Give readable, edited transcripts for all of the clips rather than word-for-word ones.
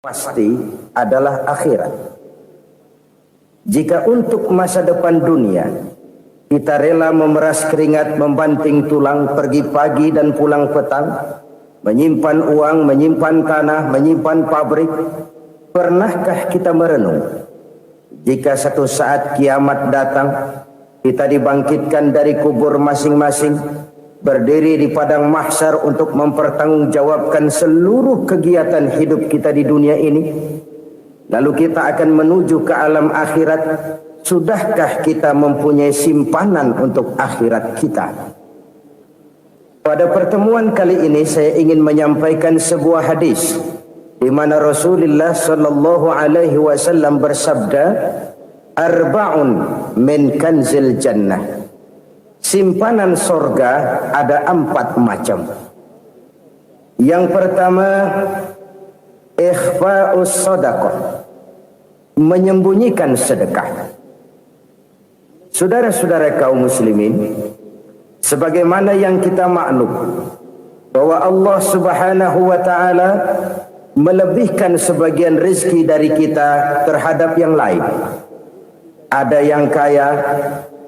pasti adalah akhirat. Jika untuk masa depan dunia kita rela memeras keringat, membanting tulang, pergi pagi dan pulang petang, menyimpan uang, menyimpan tanah, menyimpan pabrik, pernahkah kita merenung jika satu saat kiamat datang, kita dibangkitkan dari kubur masing-masing, berdiri di padang mahsyar untuk mempertanggungjawabkan seluruh kegiatan hidup kita di dunia ini, lalu kita akan menuju ke alam akhirat. Sudahkah kita mempunyai simpanan untuk akhirat kita? Pada pertemuan kali ini saya ingin menyampaikan sebuah hadis di mana Rasulullah sallallahu alaihi wasallam bersabda, arba'un min kanzil jannah. Simpanan sorga ada 4 macam. Yang pertama, ikhfa'us sadaqah, menyembunyikan sedekah. Saudara-saudara kaum muslimin, sebagaimana yang kita maklum bahwa Allah Subhanahu wa taala melebihkan sebagian rezeki dari kita terhadap yang lain. Ada yang kaya,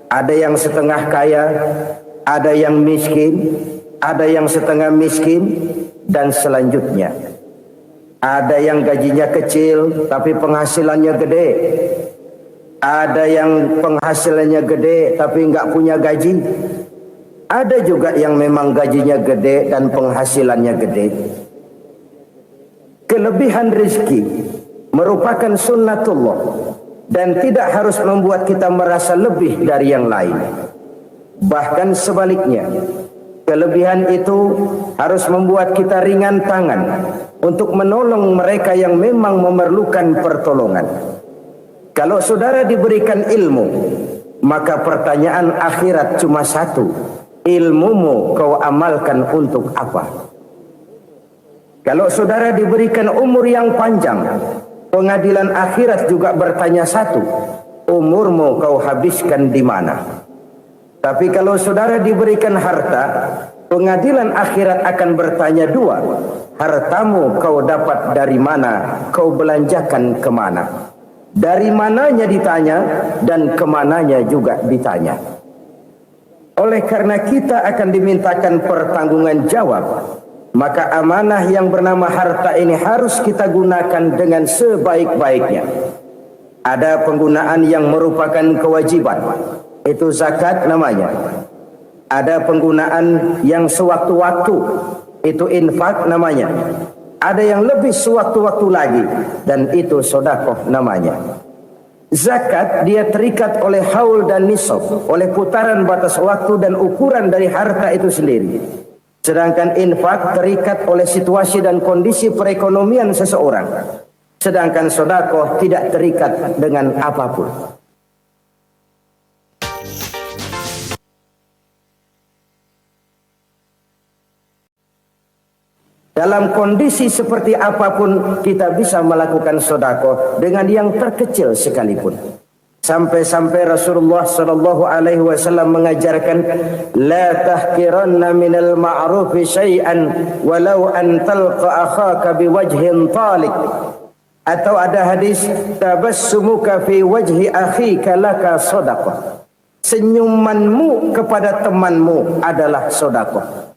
ada yang setengah kaya, ada yang miskin, ada yang setengah miskin, dan selanjutnya. Ada yang gajinya kecil tapi penghasilannya gede. Ada yang penghasilannya gede tapi nggak punya gaji. Ada juga yang memang gajinya gede dan penghasilannya gede. Kelebihan rezeki merupakan sunnatullah dan tidak harus membuat kita merasa lebih dari yang lain. Bahkan sebaliknya, kelebihan itu harus membuat kita ringan tangan untuk menolong mereka yang memang memerlukan pertolongan. Kalau saudara diberikan ilmu, maka pertanyaan akhirat cuma satu: ilmumu kau amalkan untuk apa? Kalau saudara diberikan umur yang panjang, pengadilan akhirat juga bertanya satu: umurmu kau habiskan di mana? Tapi kalau saudara diberikan harta, pengadilan akhirat akan bertanya 2: hartamu kau dapat dari mana? Kau belanjakan kemana? Dari mananya ditanya dan kemananya juga ditanya. Oleh karena kita akan dimintakan pertanggungan jawab, maka amanah yang bernama harta ini harus kita gunakan dengan sebaik-baiknya. Ada penggunaan yang merupakan kewajiban, itu zakat namanya. Ada penggunaan yang sewaktu-waktu, itu infak namanya. Ada yang lebih sewaktu-waktu lagi, dan itu sedekah namanya. Zakat dia terikat oleh haul dan nisab, oleh putaran batas waktu dan ukuran dari harta itu sendiri. Sedangkan infak terikat oleh situasi dan kondisi perekonomian seseorang. Sedangkan sedekah tidak terikat dengan apapun. Dalam kondisi seperti apapun kita bisa melakukan sedekah dengan yang terkecil sekalipun. Sampai-sampai Rasulullah sallallahu alaihi wasallam mengajarkan, la tahqiranna minal ma'rufi syai'an walau an talqa akhaka biwajhin talik. Atau ada hadis, tabassumuka fi wajhi akhika laka sedekah. Senyumanmu kepada temanmu adalah sedekah.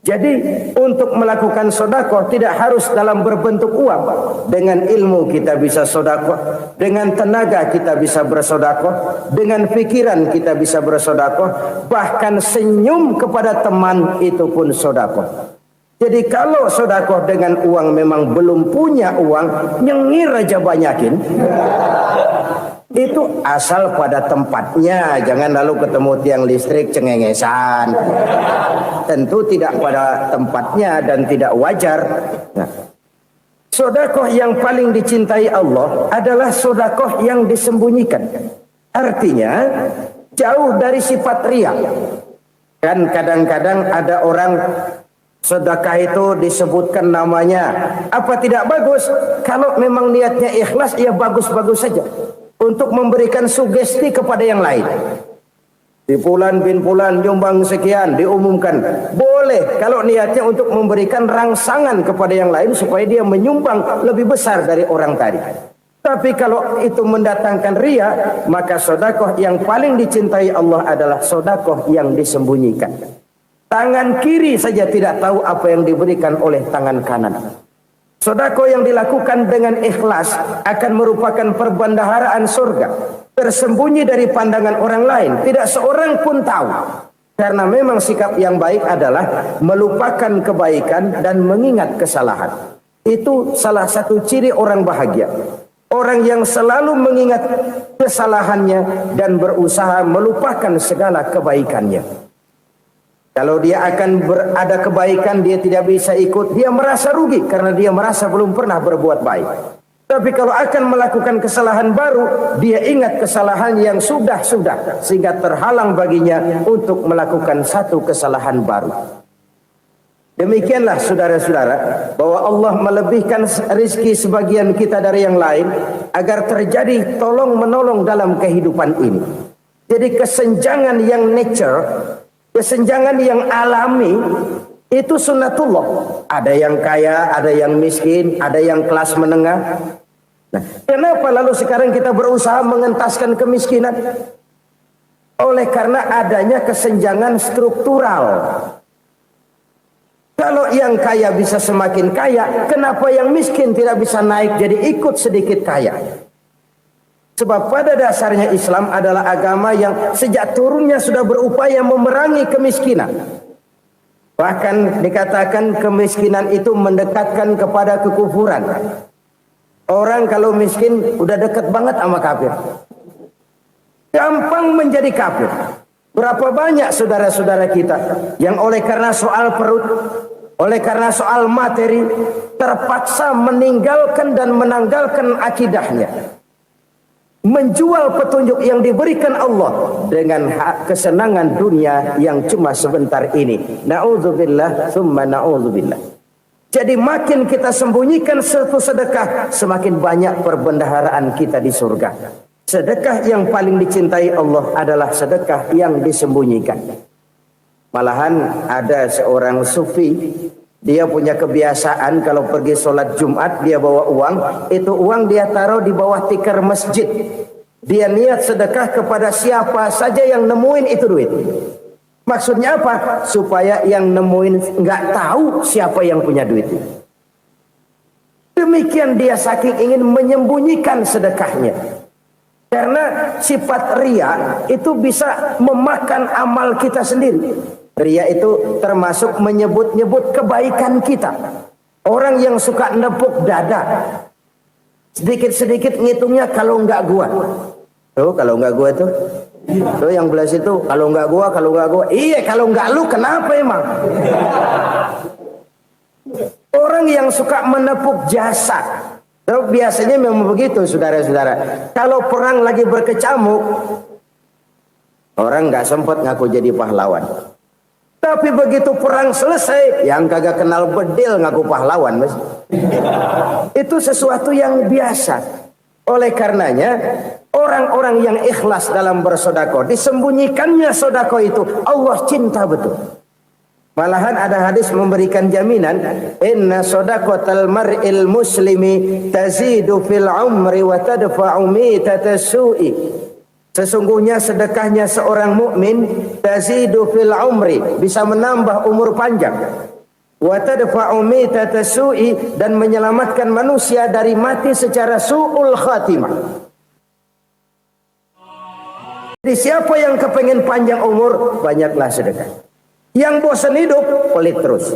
Jadi untuk melakukan sedekah tidak harus dalam berbentuk uang. Dengan ilmu kita bisa sedekah, dengan tenaga kita bisa bersedekah, dengan pikiran kita bisa bersedekah, bahkan senyum kepada teman itu pun sedekah. Jadi kalau sedekah dengan uang memang belum punya uang, nyengir aja banyakin. Itu asal pada tempatnya, jangan lalu ketemu tiang listrik cengengesan. Tentu tidak pada tempatnya dan tidak wajar. Nah, sedekah yang paling dicintai Allah adalah sedekah yang disembunyikan. Artinya jauh dari sifat riya. Kan kadang-kadang ada orang sedekah itu disebutkan namanya. Apa tidak bagus? Kalau memang niatnya ikhlas, ya bagus-bagus saja. Untuk memberikan sugesti kepada yang lain. Di Fulan bin Fulan nyumbang sekian, diumumkan. Boleh boleh kalau niatnya untuk memberikan rangsangan kepada yang lain supaya dia menyumbang lebih besar dari orang tadi. Tapi kalau itu mendatangkan riya, maka sedekah yang paling dicintai Allah adalah sedekah yang disembunyikan. Tangan kiri saja tidak tahu apa yang diberikan oleh tangan kanan. Sedekah yang dilakukan dengan ikhlas akan merupakan perbendaharaan surga, tersembunyi dari pandangan orang lain, tidak seorang pun tahu. Karena memang sikap yang baik adalah melupakan kebaikan dan mengingat kesalahan. Itu salah satu ciri orang bahagia. Orang yang selalu mengingat kesalahannya dan berusaha melupakan segala kebaikannya. Kalau dia akan ada kebaikan, dia tidak bisa ikut, dia merasa rugi karena dia merasa belum pernah berbuat baik. Tapi kalau akan melakukan kesalahan baru, dia ingat kesalahan yang sudah-sudah, sehingga terhalang baginya untuk melakukan satu kesalahan baru. Demikianlah saudara-saudara, bahwa Allah melebihkan rizki sebagian kita dari yang lain agar terjadi tolong-menolong dalam kehidupan ini. Jadi kesenjangan yang nature, kesenjangan yang alami, itu sunnatullah. Ada yang kaya, ada yang miskin, ada yang kelas menengah. Nah, kenapa lalu sekarang kita berusaha mengentaskan kemiskinan? Oleh karena adanya kesenjangan struktural. Kalau yang kaya bisa semakin kaya, kenapa yang miskin tidak bisa naik jadi ikut sedikit kaya? Sebab pada dasarnya Islam adalah agama yang sejak turunnya sudah berupaya memerangi kemiskinan. Bahkan dikatakan kemiskinan itu mendekatkan kepada kekufuran. Orang kalau miskin udah dekat banget sama kafir. Gampang menjadi kafir. Berapa banyak saudara-saudara kita yang oleh karena soal perut, oleh karena soal materi, terpaksa meninggalkan dan menanggalkan akidahnya. Menjual petunjuk yang diberikan Allah dengan kesenangan dunia yang cuma sebentar ini. Na'udzubillah, summa na'udzubillah. Jadi makin kita sembunyikan satu sedekah, semakin banyak perbendaharaan kita di surga. Sedekah yang paling dicintai Allah adalah sedekah yang disembunyikan. Malahan ada seorang sufi, dia punya kebiasaan kalau pergi sholat Jumat dia bawa uang, itu uang dia taruh di bawah tikar masjid. Dia niat sedekah kepada siapa saja yang nemuin itu duit. Maksudnya apa? Supaya yang nemuin nggak tahu siapa yang punya duit. Demikian dia saking ingin menyembunyikan sedekahnya. Karena sifat riya itu bisa memakan amal kita sendiri. Riya itu termasuk menyebut-nyebut kebaikan kita. Orang yang suka nepuk dada, sedikit-sedikit ngitungnya kalau enggak gua. Tuh kalau enggak gua tuh. Tuh yang belah situ kalau enggak gua, kalau enggak gua. Iya kalau enggak lu kenapa emang? Orang yang suka menepuk jasad. Biasanya memang begitu saudara-saudara. Kalau perang lagi berkecamuk, orang nggak sempat ngaku jadi pahlawan. Tapi begitu perang selesai, yang kagak kenal bedil ngaku pahlawan, mas. Itu sesuatu yang biasa. Oleh karenanya, orang-orang yang ikhlas dalam bersedekah, disembunyikannya sedekah itu, Allah cinta betul. Malahan ada hadis memberikan jaminan, inna shadaqatal mar'il muslimi tazidu fil umri wa tadfa'u mitatas su'i. Sesungguhnya sedekahnya seorang mukmin tazidu fil umri, bisa menambah umur panjang. Wa tadfa'u mitatas su'i, dan menyelamatkan manusia dari mati secara su'ul khatimah. Jadi siapa yang kepengen panjang umur, banyaklah sedekah. Yang bosan hidup, pelit terus.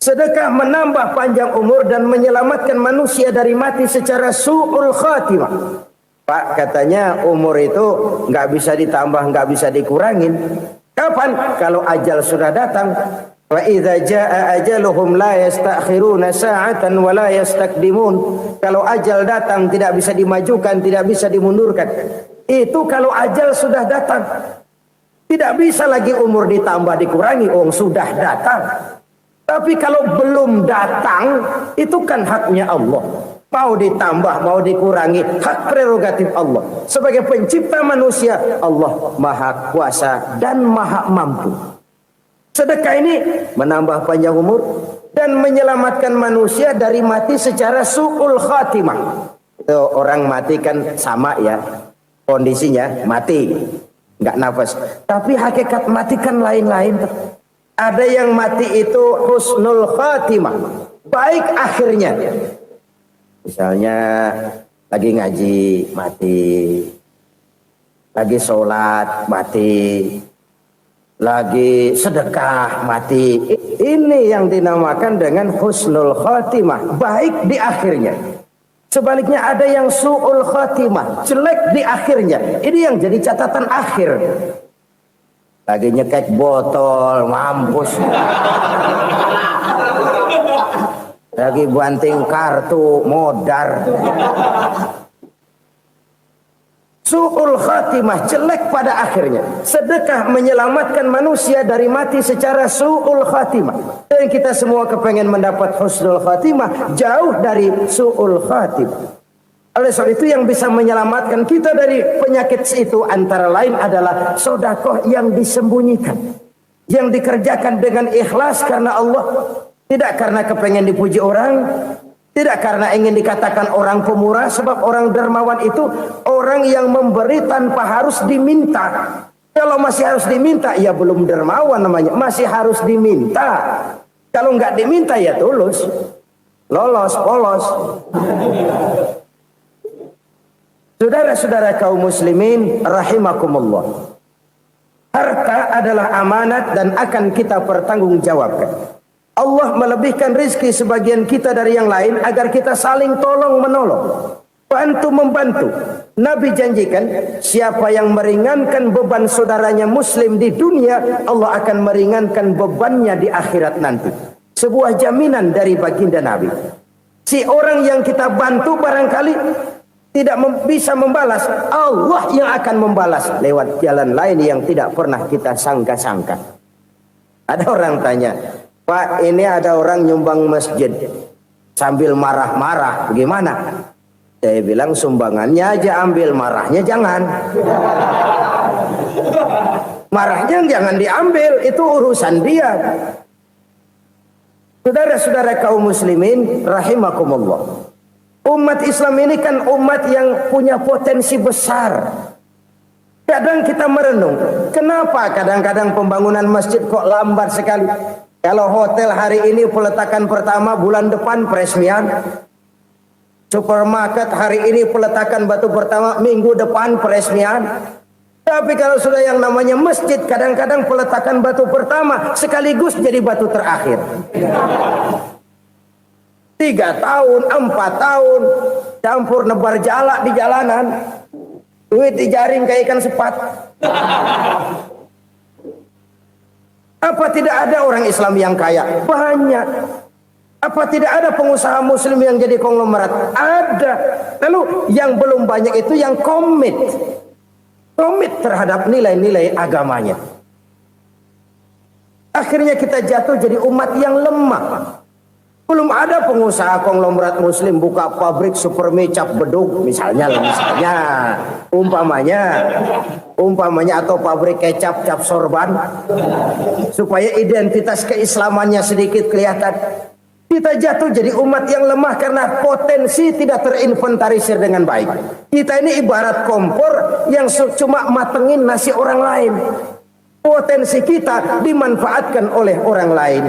Sedekah menambah panjang umur dan menyelamatkan manusia dari mati secara su'ul khatimah. Pak, katanya umur itu nggak bisa ditambah, nggak bisa dikurangin. Kapan? Kalau ajal sudah datang. Wa idza jaa ajaluhum la yastakhiruna sa'atan wa la yastakdimun. Kalau ajal datang tidak bisa dimajukan, tidak bisa dimundurkan. Itu kalau ajal sudah datang. Tidak bisa lagi umur ditambah dikurangi, sudah datang. Tapi kalau belum datang, itu kan haknya Allah. Mau ditambah, mau dikurangi, hak prerogatif Allah. Sebagai pencipta manusia, Allah maha kuasa dan maha mampu. Sedekah ini menambah panjang umur dan menyelamatkan manusia dari mati secara su'ul khatimah. Itu orang mati kan sama ya, kondisinya mati, nggak nafas. Tapi hakikat mati kan lain-lain. Ada yang mati itu husnul khatimah, baik akhirnya. Misalnya lagi ngaji mati, lagi sholat mati, lagi sedekah mati. Ini yang dinamakan dengan husnul khatimah, baik di akhirnya. Sebaliknya ada yang su'ul khatimah, jelek di akhirnya. Ini yang jadi catatan akhir. Lagi nyekek botol, mampus. Lagi banting kartu, modar. Su'ul khatimah, jelek pada akhirnya. Sedekah menyelamatkan manusia dari mati secara su'ul khatimah. Dan kita semua kepengen mendapat husnul khatimah, jauh dari su'ul khatimah. Oleh sebab itu yang bisa menyelamatkan kita dari penyakit itu antara lain adalah sedekah yang disembunyikan, yang dikerjakan dengan ikhlas karena Allah, tidak karena kepengen dipuji orang, tidak karena ingin dikatakan orang pemurah. Sebab orang dermawan itu orang yang memberi tanpa harus diminta. Kalau masih harus diminta, ya belum dermawan namanya, masih harus diminta. Kalau nggak diminta ya tulus, lolos, polos. Saudara-saudara kaum muslimin rahimakumullah. Harta adalah amanat dan akan kita pertanggungjawabkan. Allah melebihkan rizki sebagian kita dari yang lain agar kita saling tolong menolong, bantu membantu. Nabi janjikan siapa yang meringankan beban saudaranya muslim di dunia, Allah akan meringankan bebannya di akhirat nanti. Sebuah jaminan dari baginda Nabi. Si orang yang kita bantu barangkali tidak bisa membalas, Allah yang akan membalas lewat jalan lain yang tidak pernah kita sangka-sangka. Ada orang tanya, Pak, ini ada orang nyumbang masjid sambil marah-marah, bagaimana? Saya bilang sumbangannya aja ambil, marahnya jangan. Marahnya jangan diambil, itu urusan dia. Saudara-saudara kaum muslimin rahimakumullah. Umat Islam ini kan umat yang punya potensi besar. Kadang kita merenung, kenapa kadang-kadang pembangunan masjid kok lambat sekali? Kalau hotel hari ini peletakan pertama, bulan depan peresmian. Supermarket hari ini peletakan batu pertama, minggu depan peresmian. Tapi kalau sudah yang namanya masjid, kadang-kadang peletakan batu pertama sekaligus jadi batu terakhir. 3 tahun, 4 tahun, campur nebar jalak di jalanan, duit dijaring kayak ikan sepat. Apa tidak ada orang Islam yang kaya? Banyak. Apa tidak ada pengusaha muslim yang jadi konglomerat? Ada. Lalu yang belum banyak itu yang komit terhadap nilai-nilai agamanya. Akhirnya kita jatuh jadi umat yang lemah. Belum ada pengusaha konglomerat muslim buka pabrik supermi cap beduk misalnya umpamanya atau pabrik kecap cap sorban supaya identitas keislamannya sedikit kelihatan. Kita jatuh jadi umat yang lemah karena potensi tidak terinventarisir dengan baik. Kita ini ibarat kompor yang cuma matengin nasi orang lain. Potensi kita dimanfaatkan oleh orang lain.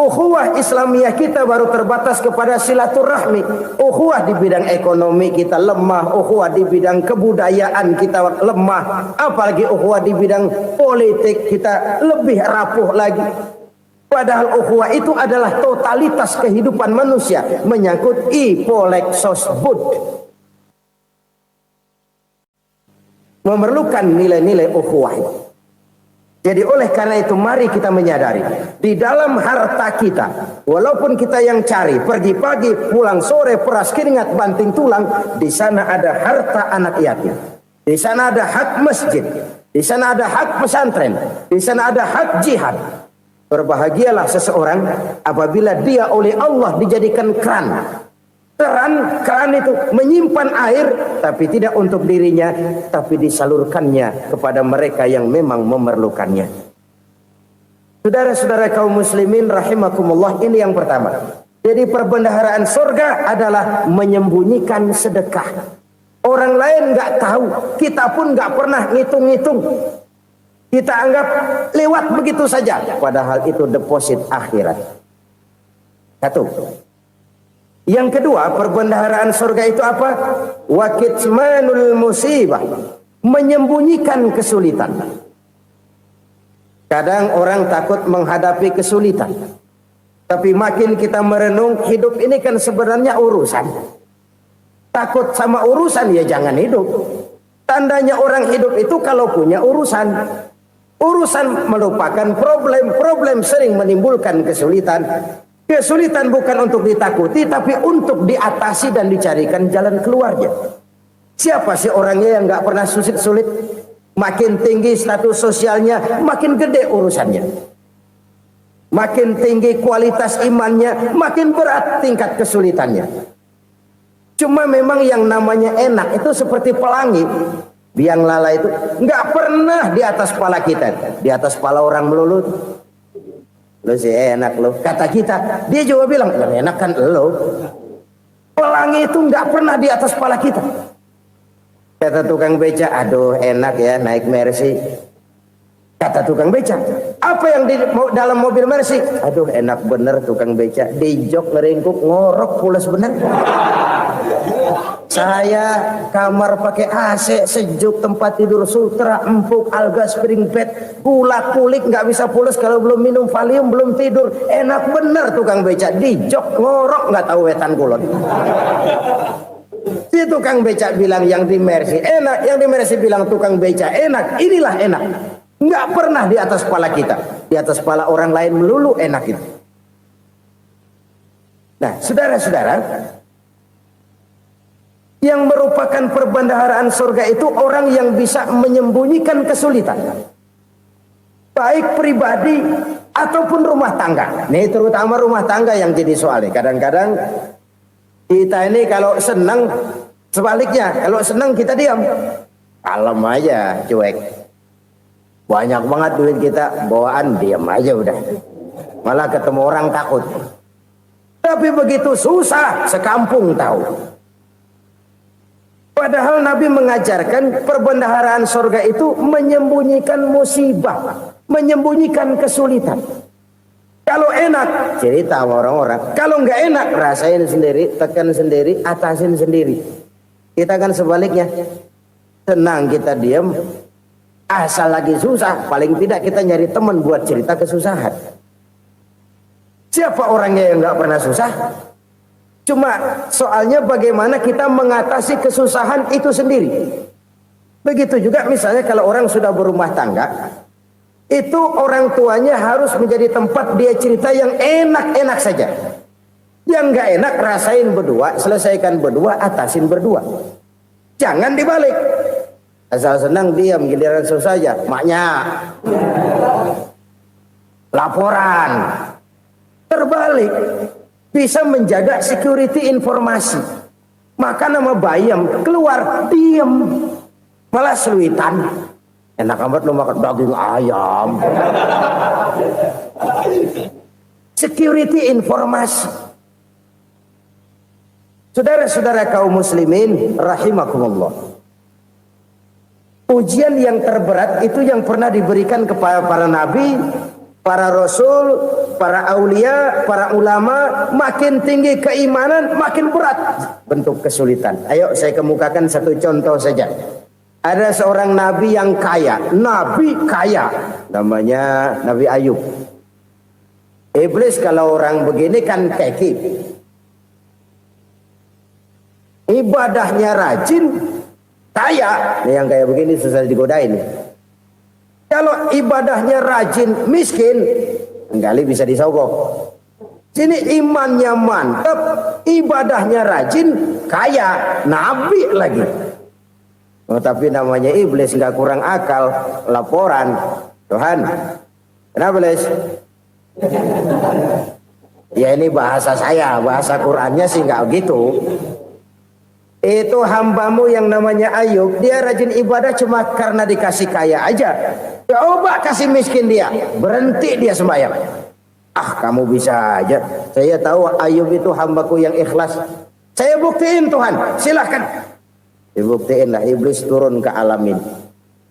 Ukhuwah Islamiyah kita baru terbatas kepada silaturahmi. Ukhuwah di bidang ekonomi kita lemah, ukhuwah di bidang kebudayaan kita lemah, apalagi ukhuwah di bidang politik kita lebih rapuh lagi. Padahal ukhuwah itu adalah totalitas kehidupan manusia, menyangkut ipolek sosbud. Memerlukan nilai-nilai ukhuwah itu. Jadi oleh karena itu mari kita menyadari di dalam harta kita, walaupun kita yang cari pergi pagi pulang sore peras keringat banting tulang, di sana ada harta anak yatim, di sana ada hak masjid, di sana ada hak pesantren, di sana ada hak jihad. Berbahagialah seseorang apabila dia oleh Allah dijadikan keran. Keran itu menyimpan air, tapi tidak untuk dirinya, tapi disalurkannya kepada mereka yang memang memerlukannya. Saudara-saudara kaum muslimin rahimakumullah, ini yang pertama. Jadi perbendaharaan surga adalah menyembunyikan sedekah. Orang lain nggak tahu, kita pun nggak pernah ngitung-ngitung. Kita anggap lewat begitu saja, padahal itu deposit akhirat. Satu. Yang kedua, perbendaharaan surga itu apa? Wa kitmanul musibah, menyembunyikan kesulitan. Kadang orang takut menghadapi kesulitan, tapi makin kita merenung, hidup ini kan sebenarnya urusan. Takut sama urusan, ya jangan hidup. Tandanya orang hidup itu kalau punya urusan. Urusan melupakan problem. Problem sering menimbulkan kesulitan. Kesulitan bukan untuk ditakuti, tapi untuk diatasi dan dicarikan jalan keluarnya. Siapa sih orangnya yang nggak pernah sulit-sulit? Makin tinggi status sosialnya, makin gede urusannya. Makin tinggi kualitas imannya, makin berat tingkat kesulitannya. Cuma memang yang namanya enak itu seperti pelangi. Biang lala itu nggak pernah di atas kepala kita, di atas kepala orang melulu. Lo sih enak lo, kata kita. Dia juga bilang, yang enak kan lo. Pelangi itu nggak pernah di atas kepala kita. Kata tukang beca, aduh enak ya naik Mercy. Kata tukang beca, apa yang di dalam mobil Mercy? Aduh enak bener tukang beca, di jok ngeringkuk ngorok pulas bener. Saya kamar pakai AC sejuk, tempat tidur sutra empuk, alga spring bed, kulak kulik nggak bisa pulas kalau belum minum Valium, belum tidur. Enak bener tukang beca, di jok ngorok nggak tahu wetan kulon. Si tukang beca bilang yang di Mercy enak, yang di Mercy bilang tukang beca enak. Inilah enak, nggak pernah di atas kepala kita, di atas kepala orang lain melulu enak itu. Nah, saudara-saudara, yang merupakan perbendaharaan surga itu orang yang bisa menyembunyikan kesulitan, baik pribadi ataupun rumah tangga. Nih terutama rumah tangga yang jadi soal. Kadang-kadang kita ini kalau senang, sebaliknya kalau senang kita diam, kalem aja, cuek. Banyak banget duit kita bawaan, diam aja udah. Malah ketemu orang takut. Tapi begitu susah, sekampung tahu. Padahal Nabi mengajarkan perbendaharaan surga itu menyembunyikan musibah, menyembunyikan kesulitan. Kalau enak, cerita sama orang-orang. Kalau nggak enak, rasain sendiri, tekan sendiri, atasin sendiri. Kita kan sebaliknya. Senang kita diam, asal lagi susah, paling tidak kita nyari teman buat cerita kesusahan. Siapa orangnya yang nggak pernah susah? Cuma soalnya bagaimana kita mengatasi kesusahan itu sendiri. Begitu juga misalnya kalau orang sudah berumah tangga, itu orang tuanya harus menjadi tempat dia cerita yang enak-enak saja. Yang nggak enak rasain berdua, selesaikan berdua, atasin berdua. Jangan dibalik. Asal senang diam, giliran susah aja. Maknya laporan. Terbalik. Bisa menjaga security informasi. Maka nama bayam keluar diam, malah seluitan. Enak amat lo makan daging ayam. Security informasi. Saudara-saudara kaum muslimin rahimakumullah, ujian yang terberat itu yang pernah diberikan kepada para nabi, para rasul, para aulia, para ulama. Makin tinggi keimanan, makin berat bentuk kesulitan. Ayo saya kemukakan satu contoh saja. Ada seorang nabi yang kaya, nabi kaya, namanya Nabi Ayub. Iblis kalau orang begini kan keki, ibadahnya rajin, kaya. Nih yang kayak begini susah digodain. Kalau ibadahnya rajin, miskin, kali bisa disogok. Sini imannya mantap, ibadahnya rajin, kaya, nabi lagi. Oh, tapi namanya iblis, nggak kurang akal. Laporan, Tuhan, kenapa iblis? Ya ini bahasa saya, bahasa Qur'annya sih nggak gitu. Itu hambamu yang namanya Ayub, dia rajin ibadah cuma karena dikasih kaya aja. Coba kasih miskin dia, berhenti dia sembahyang. Ah, kamu bisa aja. Saya tahu Ayub itu hambaku yang ikhlas. Saya buktiin Tuhan, silahkan. Dibuktiin lah, iblis turun ke alam ini.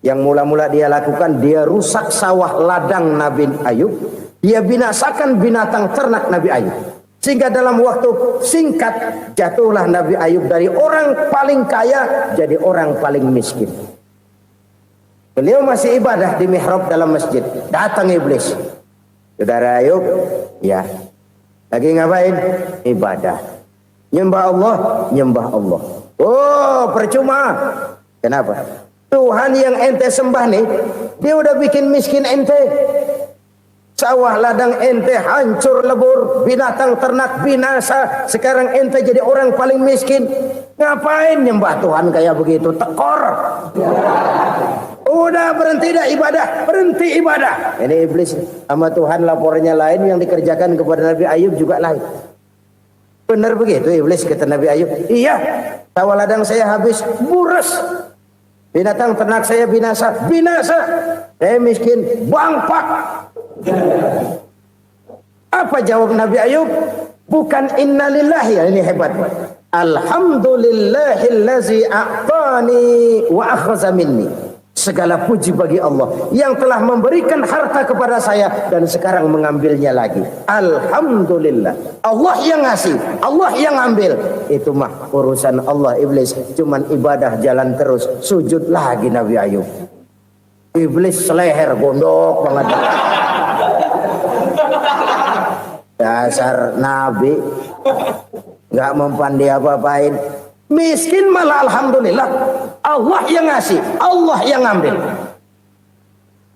Yang mula-mula dia lakukan, dia rusak sawah ladang Nabi Ayub. Dia binasakan binatang ternak Nabi Ayub. Sehingga dalam waktu singkat jatuhlah Nabi Ayub dari orang paling kaya jadi orang paling miskin. Beliau masih ibadah di mihrab dalam masjid. Datang iblis. Saudara Ayub, ya. Lagi ngapain? Ibadah. Nyembah Allah, nyembah Allah. Oh, percuma. Kenapa? Tuhan yang ente sembah nih, dia udah bikin miskin ente. Sawah ladang ente hancur lebur, binatang ternak binasa. Sekarang ente jadi orang paling miskin. Ngapain nyembah Tuhan kayak begitu? Tekor. Udah berhenti dah ibadah, berhenti ibadah. Ini iblis sama Tuhan lapornya lain, yang dikerjakan kepada Nabi Ayub juga lain. Benar begitu iblis kata Nabi Ayub? Iya, sawah ladang saya habis, buras. Binatang ternak saya binasa, binasa. Saya miskin, bangpak. Apa jawab Nabi Ayub? Bukan innalillahi, ini hebat. Alhamdulillahillazi a'tani wa akhadha minni. Segala puji bagi Allah yang telah memberikan harta kepada saya dan sekarang mengambilnya lagi. Alhamdulillah. Allah yang ngasih, Allah yang ambil. Itu mah urusan Allah. Iblis cuman ibadah jalan terus. Sujud lagi Nabi Ayub. Iblis seleher gondok banget. Dasar Nabi nggak mempan dia apa-apain. Miskin malah alhamdulillah. Allah yang ngasih, Allah yang ambil.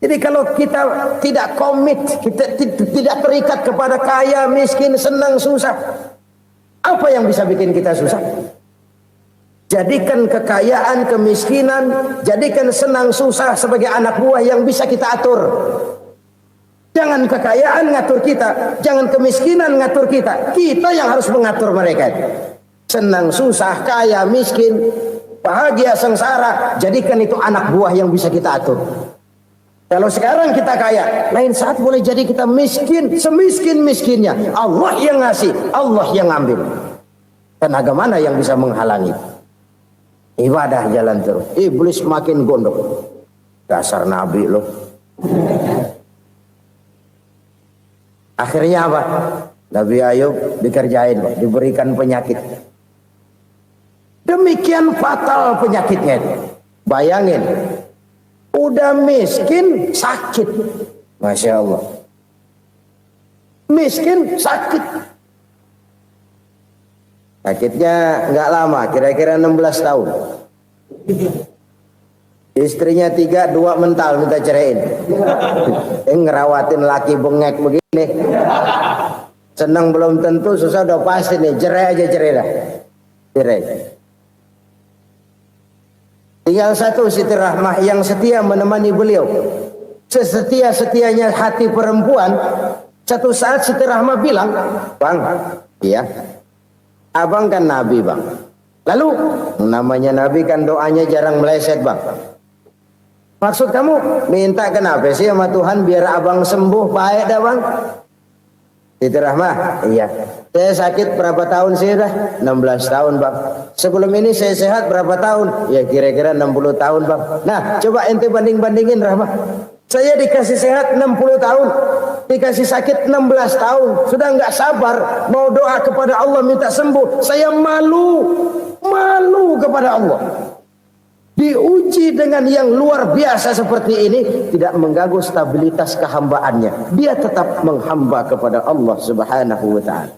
Jadi kalau kita tidak komit, kita tidak terikat kepada kaya, miskin, senang, susah, apa yang bisa bikin kita susah? Jadikan kekayaan, kemiskinan, jadikan senang, susah sebagai anak buah yang bisa kita atur. Jangan kekayaan ngatur kita, jangan kemiskinan ngatur kita. Kita yang harus mengatur mereka. Senang, susah, kaya, miskin, bahagia, sengsara, jadikan itu anak buah yang bisa kita atur. Kalau sekarang kita kaya, lain saat boleh jadi kita miskin, semiskin-miskinnya. Allah yang ngasih, Allah yang ambil. Tenaga mana yang bisa menghalangi? Ibadah jalan terus. Iblis makin gondok. Dasar Nabi loh. Akhirnya apa? Nabi Ayub dikerjain, diberikan penyakit. Demikian fatal penyakitnya itu. Bayangin, udah miskin sakit. Masya Allah. Miskin sakit. Sakitnya nggak lama, kira-kira 16 tahun. Istrinya 3, 2 mental minta ceraiin. Ngerawatin laki bengek begini. Senang belum tentu, susah udah pasti nih. Cerai aja, cerai dah. Cerai. Tinggal satu Siti Rahmah yang setia menemani beliau. Sesetia-setianya hati perempuan. Satu saat Siti Rahmah bilang, "Bang, iya, abang kan Nabi bang. Lalu namanya Nabi kan doanya jarang meleset bang. Maksud kamu minta kenapa sih sama Tuhan biar abang sembuh baik dah bang?" Siti Rahmah, iya. Saya sakit berapa tahun sih dah? 16 tahun bang. Sebelum ini saya sehat berapa tahun? Ya kira-kira 60 tahun bang. Nah coba ente banding-bandingin Rahmah. Saya dikasih sehat 60 tahun. Dikasih sakit 16 tahun. Sudah nggak sabar. Mau doa kepada Allah minta sembuh. Saya malu. Malu kepada Allah. Diuji dengan yang luar biasa seperti ini, tidak mengganggu stabilitas kehambaannya. Dia tetap menghamba kepada Allah Subhanahu wa ta'ala.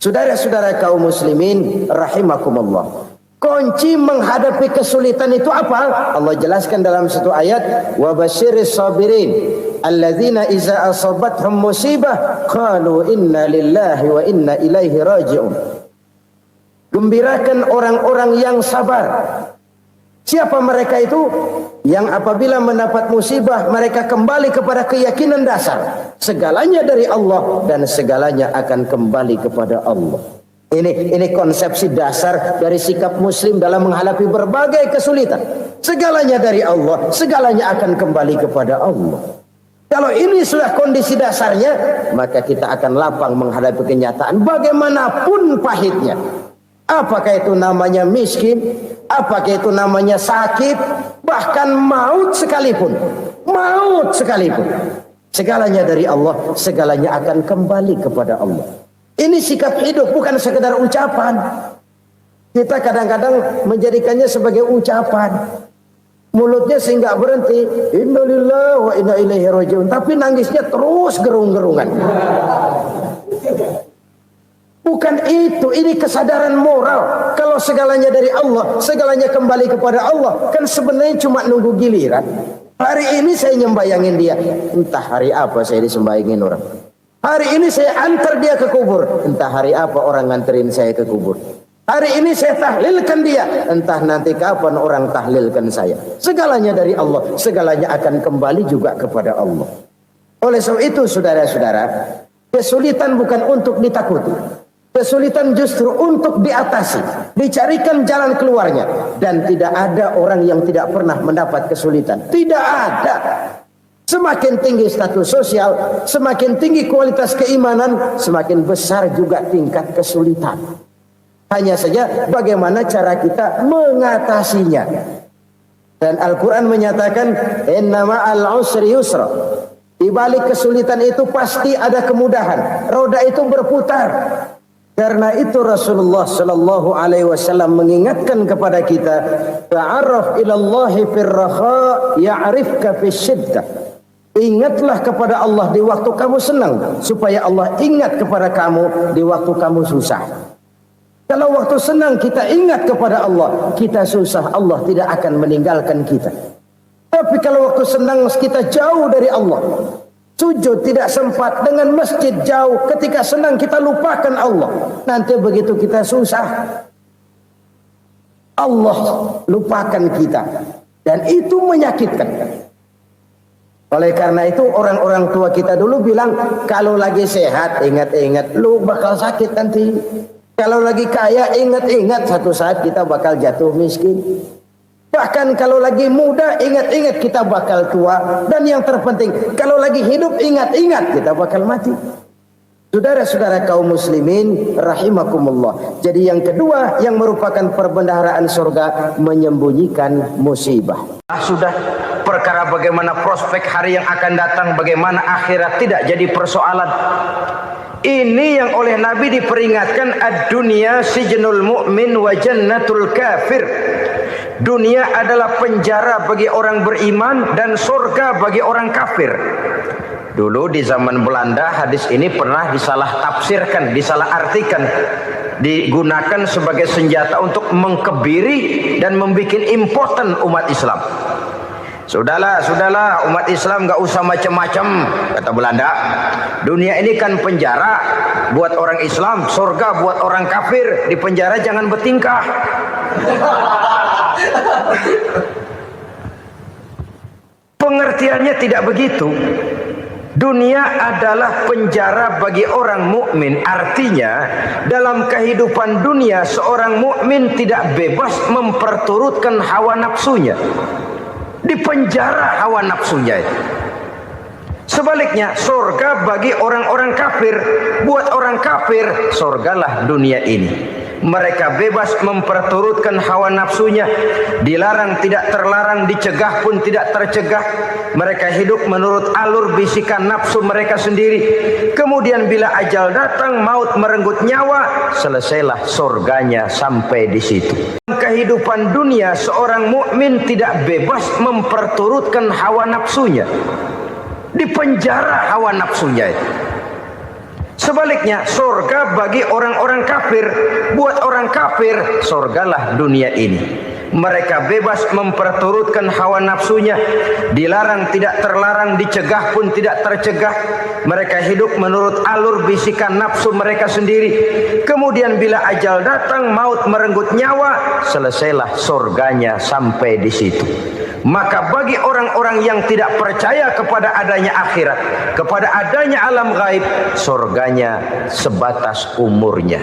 Saudara-saudara kaum muslimin rahimakumullah. Kunci menghadapi kesulitan itu apa? Allah jelaskan dalam satu ayat, wa basyiris sabirin alladzina iza asabathum musibah qalu inna lillahi wa inna ilaihi raji'un. Gembirakan orang-orang yang sabar. Siapa mereka itu? Yang apabila mendapat musibah mereka kembali kepada keyakinan dasar, segalanya dari Allah dan segalanya akan kembali kepada Allah. Ini konsepsi dasar dari sikap muslim dalam menghadapi berbagai kesulitan. Segalanya dari Allah, segalanya akan kembali kepada Allah. Kalau ini sudah kondisi dasarnya, maka kita akan lapang menghadapi kenyataan bagaimanapun pahitnya. Apakah itu namanya miskin, apakah itu namanya sakit, bahkan maut sekalipun. Maut sekalipun. Segalanya dari Allah, segalanya akan kembali kepada Allah. Ini sikap hidup, bukan sekedar ucapan. Kita kadang-kadang menjadikannya sebagai ucapan. Mulutnya sehingga berhenti, innalillahi wa inna ilaihi rajiun, tapi nangisnya terus gerung-gerungan. Bukan itu, ini kesadaran moral. Kalau segalanya dari Allah, segalanya kembali kepada Allah, kan sebenarnya cuma nunggu giliran. Hari ini saya nyembayangin dia, entah hari apa saya disembayangin orang. Hari ini saya antar dia ke kubur, entah hari apa orang nganterin saya ke kubur. Hari ini saya tahlilkan dia, entah nanti kapan orang tahlilkan saya. Segalanya dari Allah, segalanya akan kembali juga kepada Allah. Oleh sebab itu saudara-saudara, kesulitan bukan untuk ditakuti. Kesulitan justru untuk diatasi, dicarikan jalan keluarnya. Dan tidak ada orang yang tidak pernah mendapat kesulitan. Tidak ada. Semakin tinggi status sosial, semakin tinggi kualitas keimanan, semakin besar juga tingkat kesulitan. Hanya saja bagaimana cara kita mengatasinya. Dan Al-Quran menyatakan, inna ma'al usri yusra. Di balik kesulitan itu pasti ada kemudahan. Roda itu berputar. Karena itu Rasulullah sallallahu alaihi wasallam mengingatkan kepada kita, ta'arraf ila Allah fir raha ya'rifka fis syiddah. Ingatlah kepada Allah di waktu kamu senang, supaya Allah ingat kepada kamu di waktu kamu susah. Kalau waktu senang kita ingat kepada Allah, kita susah, Allah tidak akan meninggalkan kita. Tapi kalau waktu senang kita jauh dari Allah, sujud tidak sempat, dengan masjid jauh, ketika senang kita lupakan Allah. Nanti begitu kita susah, Allah lupakan kita. Dan itu menyakitkan. Oleh karena itu orang-orang tua kita dulu bilang, kalau lagi sehat ingat-ingat lu bakal sakit nanti. Kalau lagi kaya ingat-ingat satu saat kita bakal jatuh miskin. Bahkan kalau lagi muda ingat-ingat kita bakal tua. Dan yang terpenting, kalau lagi hidup ingat-ingat kita bakal mati. Saudara-saudara kaum muslimin rahimakumullah. Jadi yang kedua yang merupakan perbendaharaan surga, menyembunyikan musibah. Sudah perkara bagaimana prospek hari yang akan datang, bagaimana akhirat tidak jadi persoalan. Ini yang oleh Nabi diperingatkan, ad-dunya sijnul mu'min wa jannatul kafir. Dunia adalah penjara bagi orang beriman dan surga bagi orang kafir. Dulu di zaman Belanda hadis ini pernah disalah tafsirkan, disalah artikan, digunakan sebagai senjata untuk mengkebiri dan membuat impoten umat Islam. Sudahlah umat Islam gak usah macam-macam, kata Belanda. Dunia ini kan penjara buat orang Islam, surga buat orang kafir. Di penjara jangan bertingkah. Pengertiannya tidak begitu. Dunia adalah penjara bagi orang mukmin. Artinya dalam kehidupan dunia seorang mukmin tidak bebas memperturutkan hawa nafsunya. Di penjara hawa nafsunya itu. Sebaliknya surga bagi orang-orang kafir. Buat orang kafir surgalah dunia ini. Mereka bebas memperturutkan hawa nafsunya, dilarang tidak terlarang, dicegah pun tidak tercegah. Mereka hidup menurut alur bisikan nafsu mereka sendiri. Kemudian bila ajal datang, maut merenggut nyawa, selesailah surganya sampai di situ. Kehidupan dunia seorang mukmin tidak bebas memperturutkan hawa nafsunya. Di penjara hawa nafsunya itu. Sebaliknya surga bagi orang-orang kafir. Buat orang kafir surgalah dunia ini. Mereka bebas memperturutkan hawa nafsunya, dilarang tidak terlarang, dicegah pun tidak tercegah. Mereka hidup menurut alur bisikan nafsu mereka sendiri. Kemudian bila ajal datang, maut merenggut nyawa, selesailah surganya sampai di situ. Maka bagi orang-orang yang tidak percaya kepada adanya akhirat, kepada adanya alam gaib, surganya sebatas umurnya.